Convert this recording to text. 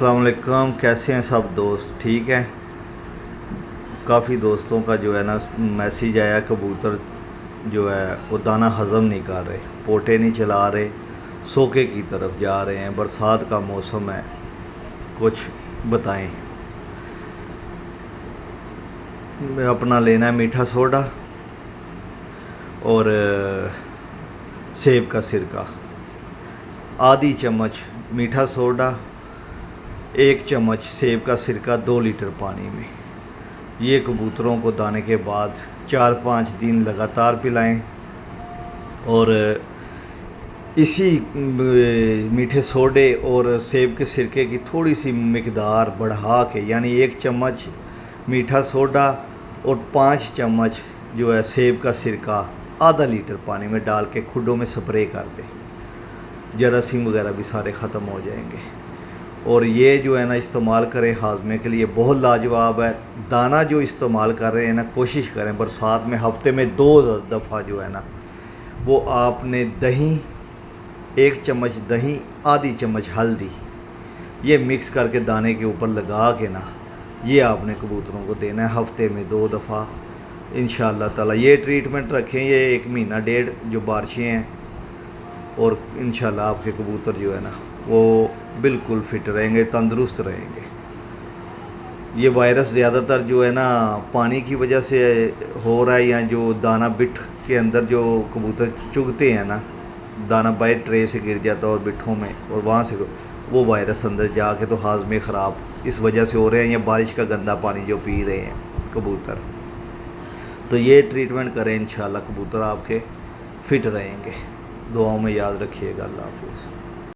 अस्सलाम वालेकुम। कैसे हैं सब दोस्त? ठीक है। काफ़ी दोस्तों का जो है ना मैसेज आया, कबूतर जो है वो दाना हज़म नहीं कर रहे, पोटे नहीं चला रहे, सोके की तरफ जा रहे हैं। बरसात का मौसम है, कुछ बताएं। अपना लेना है मीठा सोडा और सेब का सिरका, आधी चम्मच मीठा सोडा, 1 चम्मच सेब का सिरका 2 लीटर पानी में। ये कबूतरों को दाने के बाद 4-5 दिन लगातार पिलाएं और इसी मीठे सोडे और सेब के सिरके की थोड़ी सी मिकदार बढ़ा के, यानी 1 चम्मच मीठा सोडा और 5 चम्मच जो है सेब का सिरका आधा लीटर पानी में डाल के खुडों में स्प्रे कर दें। जरासीम वगैरह भी सारे ख़त्म हो जाएंगे। और ये जो है ना इस्तेमाल करें हाजमे के लिए, बहुत लाजवाब है। दाना जो इस्तेमाल कर रहे हैं ना, कोशिश करें बरसात में हफ्ते में 2 दफ़ा जो है ना वो आपने दही, 1 चम्मच दही, आधी चम्मच हल्दी, ये मिक्स करके दाने के ऊपर लगा के ना ये आपने कबूतरों को देना है हफ्ते में 2 दफ़ा इंशाअल्लाह ताला। ये ट्रीटमेंट रखें, ये 1 महीना 1.5 जो बारिशें हैं, और इंशाल्लाह आपके कबूतर जो है ना वो बिल्कुल फिट रहेंगे, तंदुरुस्त रहेंगे। ये वायरस ज़्यादातर जो है ना पानी की वजह से हो रहा है, या जो दाना बिठ के अंदर जो कबूतर चुगते हैं ना, दाना बाहर ट्रे से गिर जाता है और बिठों में, और वहाँ से वो वायरस अंदर जाके तो हाजमे ख़राब इस वजह से हो रहे हैं, या बारिश का गंदा पानी जो पी रहे हैं कबूतर। तो ये ट्रीटमेंट करें, इंशाल्लाह कबूतर आपके फिट रहेंगे। दुआओं में याद रखिएगा। अल्लाह हाफ़िज़।